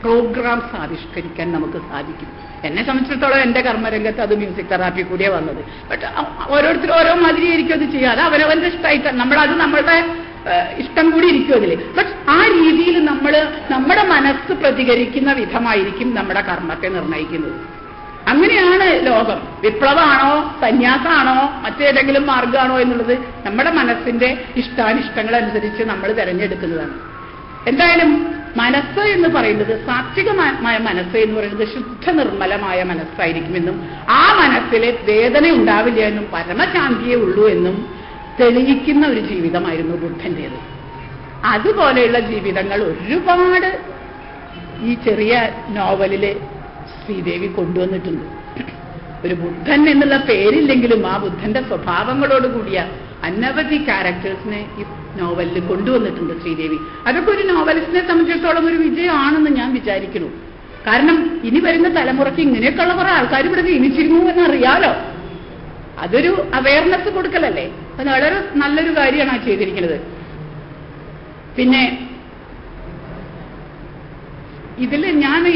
പ്രോഗ്രാംസ് ആവിഷ്കരിക്കാൻ നമുക്ക് സാധിക്കും. എന്നെ സംബന്ധിച്ചിടത്തോളം എന്റെ കർമ്മരംഗത്ത് അത് മ്യൂസിക് തെറാപ്പി കൂടിയാണ് വന്നത്. ബട്ട് ഓരോരുത്തരും ഓരോ മാതിരി ആയിരിക്കും അത് ചെയ്യുക. അത് അവനവന്റെ ഇഷ്ടമായിട്ട് നമ്മളത് നമ്മളുടെ ഇഷ്ടം കൂടി ഇരിക്കും അതിൽ. ബട്ട് ആ രീതിയിൽ നമ്മുടെ മനസ്സ് പ്രതികരിക്കുന്ന വിധമായിരിക്കും നമ്മുടെ കർമ്മത്തെ നിർണ്ണയിക്കുന്നത്. അങ്ങനെയാണ് ലോകം. വിപ്ലവമാണോ സന്യാസമാണോ മറ്റേതെങ്കിലും മാർഗമാണോ എന്നുള്ളത് നമ്മുടെ മനസ്സിന്റെ ഇഷ്ടാനിഷ്ടങ്ങളനുസരിച്ച് നമ്മൾ തിരഞ്ഞെടുക്കുന്നതാണ്. എന്തായാലും മനസ്സ് എന്ന് പറയുന്നത്, സാത്വികമായ മനസ്സ് എന്ന് പറയുന്നത് ശുദ്ധ നിർമ്മലമായ മനസ്സായിരിക്കുമെന്നും ആ മനസ്സിലെ വേദന ഉണ്ടാവില്ല എന്നും പരമശാന്തിയേ ഉള്ളൂ എന്നും തെളിയിക്കുന്ന ഒരു ജീവിതമായിരുന്നു ബുദ്ധന്റേത്. അതുപോലെയുള്ള ജീവിതങ്ങൾ ഒരുപാട് ഈ ചെറിയ നോവലില് ശ്രീദേവി കൊണ്ടുവന്നിട്ടുണ്ട്. ഒരു ബുദ്ധൻ എന്നുള്ള പേരില്ലെങ്കിലും ആ ബുദ്ധന്റെ സ്വഭാവങ്ങളോടുകൂടിയ അനവധി ക്യാരക്ടേഴ്സിനെ ഈ നോവലിൽ കൊണ്ടുവന്നിട്ടുണ്ട് ശ്രീദേവി. അതൊക്കെ ഒരു നോവലിസ്റ്റിനെ സംബന്ധിച്ചിടത്തോളം ഒരു വിജയമാണെന്ന് ഞാൻ വിചാരിക്കുന്നു. കാരണം ഇനി വരുന്ന തലമുറയ്ക്ക് ഇങ്ങനെയൊക്കെയുള്ള കുറെ ആൾക്കാർ ഇവിടെ ജീവിച്ചിരുന്നു എന്നറിയാലോ. അതൊരു അവയർനെസ് കൊടുക്കലല്ലേ. അത് വളരെ നല്ലൊരു കാര്യമാണ് ആ ചെയ്തിരിക്കുന്നത്. പിന്നെ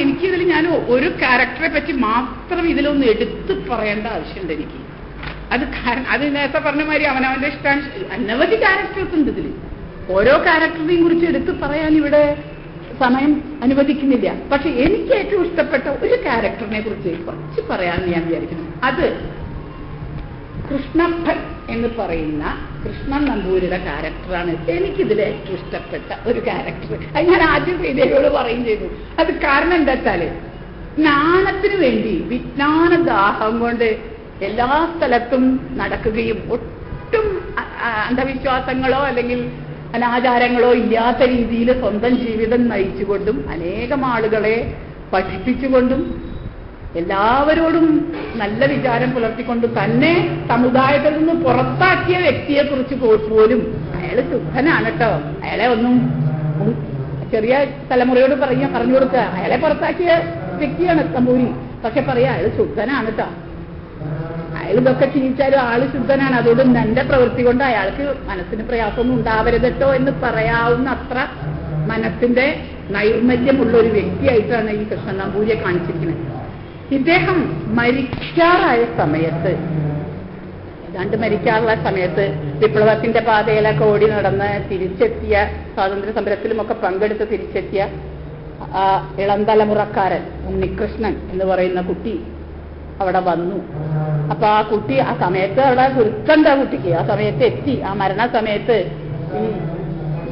എനിക്കിതിൽ ഞാൻ ഒരു ക്യാരക്ടറെ പറ്റി മാത്രം ഇതിലൊന്ന് എടുത്തു പറയേണ്ട ആവശ്യമുണ്ട് എനിക്ക്. അത് നേരത്തെ പറഞ്ഞ മാതിരി അവനവന്റെ ഇഷ്ടം അനവധി ക്യാരക്ടേഴ്സ് ഉണ്ട് ഇതിൽ. ഓരോ ക്യാരക്ടറിനെയും കുറിച്ച് എടുത്തു പറയാൻ ഇവിടെ സമയം അനുവദിക്കുന്നില്ല. പക്ഷെ എനിക്ക് ഏറ്റവും ഇഷ്ടപ്പെട്ട ഒരു ക്യാരക്ടറിനെ കുറിച്ച് കുറച്ച് പറയാമെന്ന് ഞാൻ വിചാരിക്കുന്നു. അത് കൃഷ്ണപ്പൻ എന്ന് പറയുന്ന കൃഷ്ണൻ നമ്പൂരിയുടെ ക്യാരക്ടറാണ് എനിക്കിതിൽ ഏറ്റവും ഇഷ്ടപ്പെട്ട ഒരു ക്യാരക്ടർ. അത് ഞാൻ ആദ്യം ശ്രീദേവിയോട് പറയും ചെയ്തു. അത് കാരണം എന്താ വെച്ചാല്, ജ്ഞാനത്തിന് വേണ്ടി വിജ്ഞാനദാഹം കൊണ്ട് എല്ലാ സ്ഥലത്തും നടക്കുകയും ഒട്ടും അന്ധവിശ്വാസങ്ങളോ അല്ലെങ്കിൽ അനാചാരങ്ങളോ ഇല്ലാത്ത രീതിയിൽ സ്വന്തം ജീവിതം നയിച്ചുകൊണ്ടും അനേകം ആളുകളെ പഠിപ്പിച്ചുകൊണ്ടും എല്ലാവരോടും നല്ല വിചാരം പുലർത്തിക്കൊണ്ട് തന്നെ സമുദായത്തിൽ നിന്ന് പുറത്താക്കിയ വ്യക്തിയെ കുറിച്ച് പോലും അയാൾ ശുദ്ധനാണ് കേട്ടോ. അയാളെ ഒന്നും ചെറിയ തലമുറയോട് പറഞ്ഞു കൊടുക്കുക, അയാളെ പുറത്താക്കിയ വ്യക്തിയാണ് നമ്പൂരി. പക്ഷെ പറയാ അയാൾ ശുദ്ധനാണ് കേട്ടോ. അയാൾ ഇതൊക്കെ ചെയ്യിച്ചാലും ആള് ശുദ്ധനാണ്. അതുകൊണ്ട് എന്റെ പ്രവൃത്തി കൊണ്ട് അയാൾക്ക് മനസ്സിന് പ്രയാസമൊന്നും ഉണ്ടാവരുതട്ടോ എന്ന് പറയാവുന്ന അത്ര മനസ്സിന്റെ നൈർമല്യമുള്ള ഒരു വ്യക്തിയായിട്ടാണ് ഈ കൃഷ്ണൻ നമ്പൂരിയെ കാണിച്ചിരിക്കുന്നത്. ഇദ്ദേഹം മരിക്കാറായ സമയത്ത്, ഏതാണ്ട് മരിക്കാറുള്ള സമയത്ത് വിപ്ലവത്തിന്റെ പാതയിലൊക്കെ ഓടി നടന്ന് തിരിച്ചെത്തിയ, സ്വാതന്ത്ര്യ സമരത്തിലുമൊക്കെ പങ്കെടുത്ത് തിരിച്ചെത്തിയ ഇളം തലമുറക്കാരൻ ഉണ്ണികൃഷ്ണൻ എന്ന് പറയുന്ന കുട്ടി അവിടെ വന്നു. അപ്പൊ ആ കുട്ടി ആ സമയത്ത് അവിടെ ഗുരുത്തണ്ട കുട്ടിക്ക് ആ സമയത്ത് എത്തി. ആ മരണ സമയത്ത് ഈ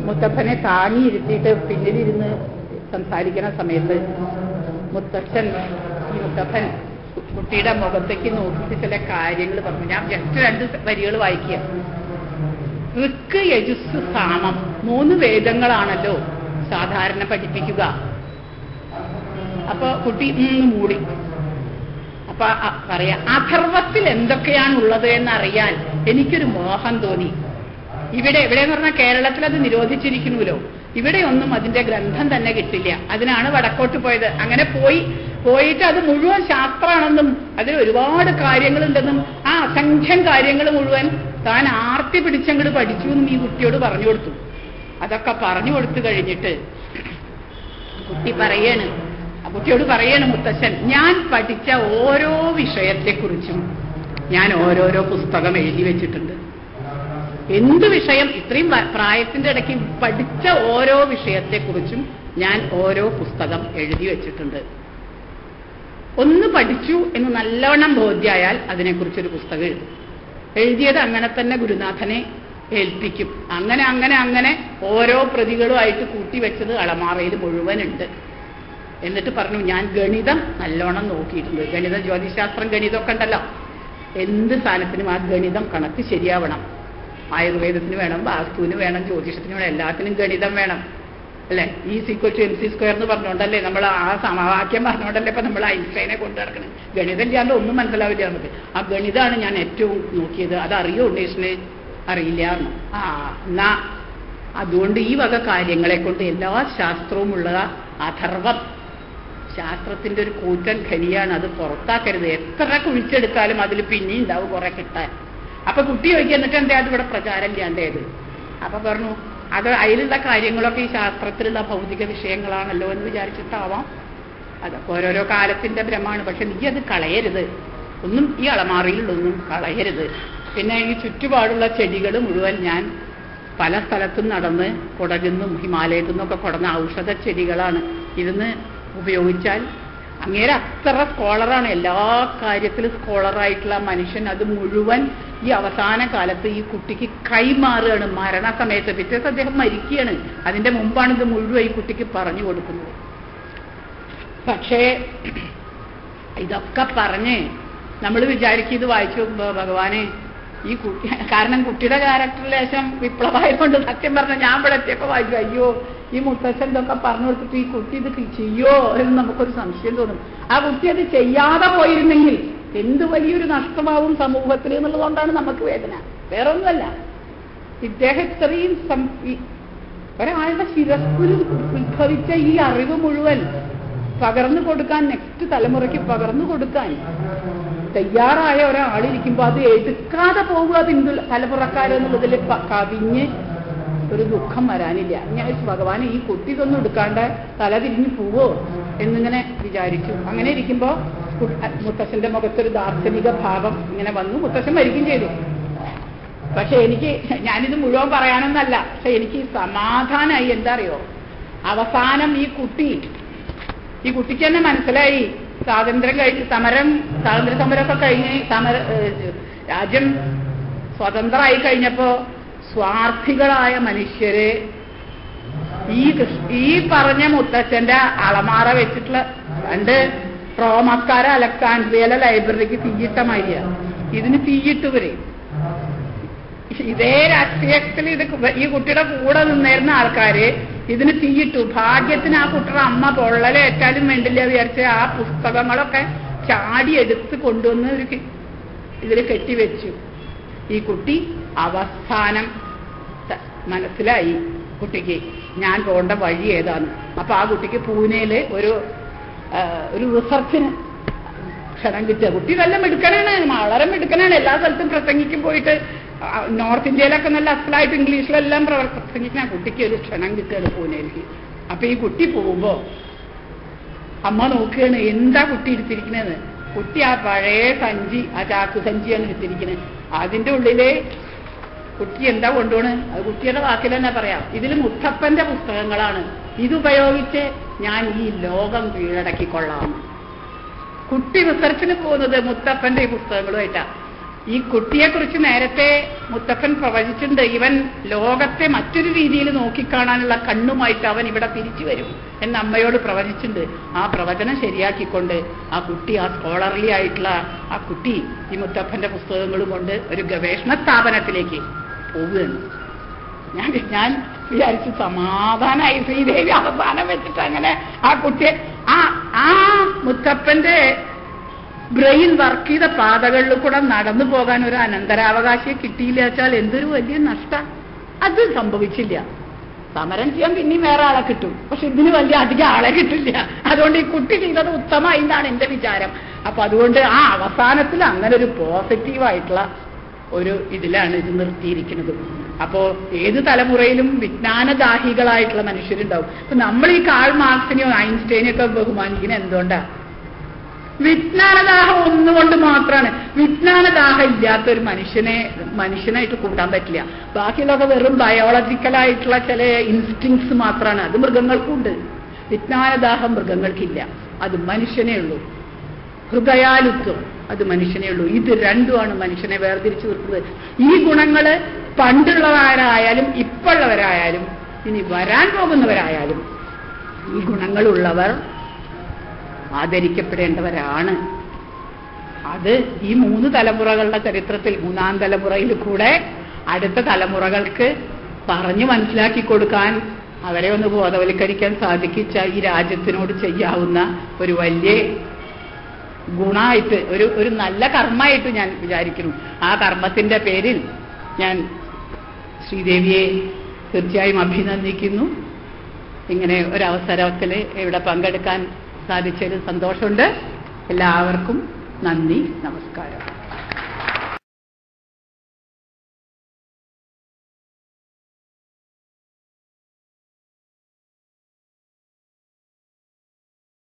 മുത്തപ്പനെ താങ്ങിയിരുത്തിയിട്ട് പിന്നിലിരുന്ന് സംസാരിക്കുന്ന സമയത്ത് ഈ മുത്തപ്പൻ കുട്ടിയുടെ മുഖത്തേക്ക് നോക്കിയിട്ട് ചില കാര്യങ്ങൾ പറഞ്ഞു. ഞാൻ ജസ്റ്റ് 2 വരികൾ വായിക്കുക. ഋക്ക് യജുസ് സാമം 3 വേദങ്ങളാണല്ലോ സാധാരണ പഠിപ്പിക്കുക. അപ്പൊ കുട്ടി മൂടി. അപ്പൊ പറയാ, അഥർവത്തിൽ എന്തൊക്കെയാണുള്ളത് എന്നറിയാൻ എനിക്കൊരു മോഹം തോന്നി. എവിടെയെന്ന് പറഞ്ഞാൽ കേരളത്തിൽ അത് നിരോധിച്ചിരിക്കുന്നുല്ലോ. ഇവിടെ ഒന്നും അതിന്റെ ഗ്രന്ഥം തന്നെ കിട്ടില്ല. അതിനാണ് വടക്കോട്ട് പോയത്. അങ്ങനെ പോയിട്ട് അത് മുഴുവൻ ശാസ്ത്രമാണെന്നും അതിൽ ഒരുപാട് കാര്യങ്ങളുണ്ടെന്നും ആ അസംഖ്യം കാര്യങ്ങൾ മുഴുവൻ താൻ ആർത്തി പിടിച്ചങ്ങോട്ട് പഠിച്ചു എന്നും ഈ കുട്ടിയോട് പറഞ്ഞു കൊടുത്തു. അതൊക്കെ പറഞ്ഞു കൊടുത്തു കഴിഞ്ഞിട്ട് കുട്ടിയോട് പറയാണ് മുത്തശ്ശൻ, ഞാൻ പഠിച്ച ഓരോ വിഷയത്തെക്കുറിച്ചും ഞാൻ ഓരോരോ പുസ്തകം എഴുതി വെച്ചിട്ടുണ്ട്. എന്ത് വിഷയം, ഇത്രയും പ്രായത്തിന്റെ ഇടയ്ക്ക് പഠിച്ച ഓരോ വിഷയത്തെക്കുറിച്ചും ഞാൻ ഓരോ പുസ്തകം എഴുതി വെച്ചിട്ടുണ്ട്. ഒന്ന് പഠിച്ചു എന്ന് നല്ലവണ്ണം ബോധ്യമായാൽ അതിനെക്കുറിച്ചൊരു പുസ്തകം എഴുതും. എഴുതിയത് അങ്ങനെ തന്നെ ഗുരുനാഥനെ ഏൽപ്പിക്കും. അങ്ങനെ ഓരോ പ്രതികളുമായിട്ട് കൂട്ടിവെച്ചത് അളമാറയിൽ മുഴുവനുണ്ട്. എന്നിട്ട് പറഞ്ഞു, ഞാൻ ഗണിതം നല്ലോണം നോക്കിയിട്ടുണ്ട്. ഗണിതം, ജ്യോതിശാസ്ത്രം, ഗണിതമൊക്കെ ഉണ്ടല്ലോ. എന്ത് സാധനത്തിനും ആ ഗണിതം കണക്ക് ശരിയാവണം. ആയുർവേദത്തിന് വേണം, വാസ്തുവിന് വേണം, ജ്യോതിഷത്തിന് വേണം, എല്ലാത്തിനും ഗണിതം വേണം അല്ലേ? E=mc² എന്ന് പറഞ്ഞുകൊണ്ടല്ലേ നമ്മൾ ആ സമവാക്യം പറഞ്ഞുകൊണ്ടല്ലേ ഇപ്പൊ നമ്മൾ ഐൻസ്റ്റൈനെ കൊണ്ടു നടക്കണം. ഗണിതം ഇല്ലാണ്ട് ഒന്നും മനസ്സിലാവില്ല നമുക്ക്. ആ ഗണിതമാണ് ഞാൻ ഏറ്റവും നോക്കിയത്. അതറിയോ ഉണ്ണീഷിന്? അറിയില്ല. എന്നാ അതുകൊണ്ട് ഈ വക കാര്യങ്ങളെ കൊണ്ട് എല്ലാ ശാസ്ത്രവും ഉള്ള അഥർവം, ശാസ്ത്രത്തിന്റെ ഒരു കൂറ്റൻ ഖനിയാണ്. അത് പുറത്താക്കരുത്. എത്ര കുഴിച്ചെടുത്താലും അതിൽ പിന്നെയും ഉണ്ടാവും കുറെ കിട്ടാൻ. അപ്പൊ കുട്ടി ചോദിക്കുക, എന്നിട്ട് എന്താ അത് ഇവിടെ പ്രചാരം ഇല്ലാണ്ടേത്? അപ്പൊ പറഞ്ഞു, അത് അതിലുള്ള കാര്യങ്ങളൊക്കെ ഈ ശാസ്ത്രത്തിലുള്ള ഭൗതിക വിഷയങ്ങളാണല്ലോ എന്ന് വിചാരിച്ചിട്ടാവാം. അതൊക്കെ ഓരോരോ കാലത്തിന്റെ ഭ്രമാണ്. പക്ഷെ നീ അത് കളയരുത്, ഒന്നും ഈ അളമാറിയിലുള്ളൊന്നും കളയരുത്. പിന്നെ ഈ ചുറ്റുപാടുള്ള ചെടികൾ മുഴുവൻ ഞാൻ പല സ്ഥലത്തും നടന്ന് കുടകുന്നും ഹിമാലയത്തു നിന്നൊക്കെ കൊടുന്ന ഔഷധ ചെടികളാണ്. ഇരുന്ന് ഉപയോഗിച്ചാൽ അങ്ങേരെ അത്ര സ്കോളറാണ്, എല്ലാ കാര്യത്തിലും സ്കോളറായിട്ടുള്ള മനുഷ്യൻ. അത് മുഴുവൻ ഈ അവസാന കാലത്ത് ഈ കുട്ടിക്ക് കൈമാറുകയാണ്. മരണസമയത്ത് പിറ്റേന്ന് അദ്ദേഹം മരിക്കുകയാണ്. അതിന്റെ മുമ്പാണ് ഇത് മുഴുവൻ ഈ കുട്ടിക്ക് പറഞ്ഞു കൊടുക്കുന്നത്. പക്ഷേ ഇതൊക്കെ പറഞ്ഞ് നമ്മൾ വിചാരിക്കും ഇത് വായിച്ചു നോക്കുമ്പോ ഭഗവാനെ ഈ കുട്ടി, കാരണം കുട്ടിയുടെ ക്യാരക്ടർ ലേശം വിപ്ലവമായതുകൊണ്ട് സത്യം പറഞ്ഞ ഞാൻ ഇവിടെ എത്തിയപ്പോ വായിച്ചു, അയ്യോ ഈ മുത്തച്ഛൻ ഇതൊക്കെ പറഞ്ഞു കൊടുത്തിട്ട് ഈ കുട്ടി ഇത് ചെയ്യോ എന്ന് നമുക്കൊരു സംശയം തോന്നും. ആ കുട്ടി അത് ചെയ്യാതെ പോയിരുന്നെങ്കിൽ എന്ത് വലിയൊരു നഷ്ടമാവും സമൂഹത്തിൽ എന്നുള്ളതുകൊണ്ടാണ് നമുക്ക് വേദന, വേറൊന്നുമല്ല. ഇദ്ദേഹം ഇത്രയും ഒരാളുടെ ശിരസ്കുരു ഉത്ഭവിച്ച ഈ അറിവ് മുഴുവൻ പകർന്നു കൊടുക്കാൻ, നെക്സ്റ്റ് തലമുറയ്ക്ക് പകർന്നു കൊടുക്കാൻ തയ്യാറായ ഒരാളിരിക്കുമ്പോൾ അത് എടുക്കാതെ പോവുക തലമുറക്കാരെന്നുള്ളതിൽ കവിഞ്ഞ് ഒരു ദുഃഖം വരാനില്ല. ഞാൻ ഭഗവാൻ ഈ കുട്ടി ഇതൊന്നും എടുക്കാണ്ട് തല തിരിഞ്ഞു പോവോ എന്നിങ്ങനെ വിചാരിച്ചു. അങ്ങനെ ഇരിക്കുമ്പോ മുത്തശ്ശന്റെ മുഖത്തൊരു ദാർശനിക ഭാവം ഇങ്ങനെ വന്നു. മുത്തശ്ശൻ മരിക്കുകയും ചെയ്തു. പക്ഷെ ഞാനിത് മുഴുവൻ പറയാനൊന്നല്ല, പക്ഷെ എനിക്ക് സമാധാനമായി. എന്താ അറിയോ, അവസാനം ഈ കുട്ടിക്ക് തന്നെ മനസ്സിലായി, സ്വാതന്ത്ര്യം കഴിഞ്ഞ് സ്വാതന്ത്ര്യ സമരമൊക്കെ കഴിഞ്ഞ് രാജ്യം സ്വതന്ത്രമായി കഴിഞ്ഞപ്പോ സ്വാർത്ഥികളായ മനുഷ്യര് ഈ പറഞ്ഞ മുത്തച്ഛന്റെ അളമാറ വെച്ചിട്ടുള്ള 2 റോമക്കാര അലക്സാണ്ട്രിയയിലെ ലൈബ്രറിക്ക് തീയിട്ട മാതിരിയ. ഇതിന് തീയിട്ടുവര്. ഇതേ രാഷ്ട്രീയത്തിൽ ഈ കുട്ടിയുടെ കൂടെ നിന്നിരുന്ന ആൾക്കാര് ഇതിന് തീയിട്ടു. ഭാഗ്യത്തിന് ആ കുട്ടിയുടെ അമ്മ പൊള്ളലേറ്റാലും വേണ്ടില്ല വിചാരിച്ച ആ പുസ്തകങ്ങളൊക്കെ ചാടിയെടുത്ത് കൊണ്ടുവന്ന് ഇതിൽ കെട്ടിവെച്ചു. ഈ കുട്ടി അവസാനം മനസ്സിലായി കുട്ടിക്ക് ഞാൻ പോകേണ്ട വഴി ഏതാന്ന്. അപ്പൊ ആ കുട്ടിക്ക് പൂനെയില് ഒരു റിസർച്ചിന് ക്ഷണം കിട്ടുക. കുട്ടി നല്ല മിടുക്കനാണ്, വളരെ മിടുക്കനാണ്. എല്ലാ സ്ഥലത്തും പ്രസംഗിക്കും പോയിട്ട് നോർത്ത് ഇന്ത്യയിലൊക്കെ നല്ല അസലായിട്ട് ഇംഗ്ലീഷിലെല്ലാം പ്രസംഗിക്കുന്ന കുട്ടിക്ക് ഒരു ക്ഷണം കിട്ടുകയാണ് പൂനെയിലേക്ക്. അപ്പൊ ഈ കുട്ടി പോകുമ്പോ അമ്മ നോക്കുകയാണ് എന്താ കുട്ടി എടുത്തിരിക്കണേന്ന്. കുട്ടി ആ പഴയ സഞ്ചി, ആ ചാക്ക് സഞ്ചിയാണ് എടുത്തിരിക്കുന്നത്. അതിന്റെ ഉള്ളില് കുട്ടി എന്താ കൊണ്ടുപോണ്, അത് കുട്ടിയുടെ വാക്കിൽ തന്നെ പറയാം, ഇതിൽ മുത്തപ്പന്റെ പുസ്തകങ്ങളാണ്. ഇതുപയോഗിച്ച് ഞാൻ ഈ ലോകം കീഴടക്കിക്കൊള്ളാം. കുട്ടി റിസർച്ചിന് പോകുന്നത് മുത്തപ്പന്റെ ഈ പുസ്തകങ്ങളുമായിട്ടാ. ഈ കുട്ടിയെക്കുറിച്ച് നേരത്തെ മുത്തപ്പൻ പ്രവചിച്ചിട്ടുണ്ട്. ഇവൻ ലോകത്തെ മറ്റൊരു രീതിയിൽ നോക്കിക്കാണാനുള്ള കണ്ണുമായിട്ട് അവൻ ഇവിടെ തിരിച്ചു വരും എന്ന് അമ്മയോട് പ്രവചിച്ചിട്ടുണ്ട്. ആ പ്രവചനം ശരിയാക്കിക്കൊണ്ട് ആ കുട്ടി, ആ സ്കോളർലി ആയിട്ടുള്ള ആ കുട്ടി ഈ മുത്തപ്പന്റെ പുസ്തകങ്ങളും കൊണ്ട് ഒരു ഗവേഷണ സ്ഥാപനത്തിലേക്ക് പോവുകയാണ്. ഞാൻ വിചാരിച്ചു സമാധാനമായി. ശ്രീദേവി അവസാനം വെച്ചിട്ട് അങ്ങനെ ആ കുട്ടിയെ ആ മുത്തപ്പന്റെ ബ്രെയിൻ വർക്ക് ചെയ്ത പാതകളിൽ കൂടെ നടന്നു പോകാൻ ഒരു അനന്തരാവകാശിയെ കിട്ടിയില്ല വെച്ചാൽ എന്തൊരു വലിയ നഷ്ടം. അത് സംഭവിച്ചില്ല. സമരം ചെയ്യാൻ പിന്നെയും വേറെ ആളെ കിട്ടും, പക്ഷെ ഇതിന് വലിയ അധികം ആളെ കിട്ടില്ല. അതുകൊണ്ട് ഈ കുട്ടി ചെയ്തത് ഉത്തമമായി എന്നാണ് എന്റെ വിചാരം. അപ്പൊ അതുകൊണ്ട് ആ അവസാനത്തിൽ അങ്ങനെ ഒരു പോസിറ്റീവായിട്ടുള്ള ഒരു ഇതിലാണ് ഇത് നിർത്തിയിരിക്കുന്നത്. അപ്പോ ഏത് തലമുറയിലും വിജ്ഞാനദാഹികളായിട്ടുള്ള മനുഷ്യരുണ്ടാവും. അപ്പൊ നമ്മൾ ഈ കാൾ മാർക്സിനെയോ ഐൻസ്റ്റൈനെയൊക്കെ ബഹുമാനിക്കുന്നത് എന്തുകൊണ്ടാ? വിജ്ഞാനദാഹം ഒന്നുകൊണ്ട് മാത്രമാണ്. വിജ്ഞാനദാഹം ഇല്ലാത്തൊരു മനുഷ്യനായിട്ട് കൂട്ടാൻ പറ്റില്ല. ബാക്കിയുള്ളതൊക്കെ വെറും ബയോളജിക്കലായിട്ടുള്ള ചില ഇൻസ്റ്റിങ്സ് മാത്രമാണ്. അത് മൃഗങ്ങൾക്കുണ്ട്. വിജ്ഞാനദാഹം മൃഗങ്ങൾക്കില്ല, അത് മനുഷ്യനേ ഉള്ളൂ. ഹൃദയാലുത്വം അത് മനുഷ്യനേ ഉള്ളൂ. ഇത് രണ്ടുമാണ് മനുഷ്യനെ വേർതിരിച്ചു നിർത്തുന്നത്. ഈ ഗുണങ്ങള് പണ്ടുള്ളവരായാലും ഇപ്പോഴുള്ളവരായാലും ഇനി വരാൻ പോകുന്നവരായാലും ഈ ഗുണങ്ങളുള്ളവർ ആദരിക്കപ്പെടേണ്ടവരാണ്. അത് ഈ 3 തലമുറകളുടെ ചരിത്രത്തിൽ 3-ാം തലമുറയിൽ കൂടെ അടുത്ത തലമുറകൾക്ക് പറഞ്ഞു മനസ്സിലാക്കി കൊടുക്കാൻ, അവരെ ഒന്ന് ബോധവൽക്കരിക്കാൻ സാധിക്കിച്ച ഈ രാജ്യത്തിനോട് ചെയ്യാവുന്ന ഒരു വലിയ ഗുണമായിട്ട്, ഒരു നല്ല കർമ്മമായിട്ട് ഞാൻ വിചാരിക്കുന്നു. ആ കർമ്മത്തിന്റെ പേരിൽ ഞാൻ ശ്രീദേവിയെ തീർച്ചയായും അഭിനന്ദിക്കുന്നു. ഇങ്ങനെ ഒരവസരത്തിൽ ഇവിടെ പങ്കെടുക്കാൻ സാധിച്ചതിൽ സന്തോഷമുണ്ട്. എല്ലാവർക്കും നന്ദി, നമസ്കാരം.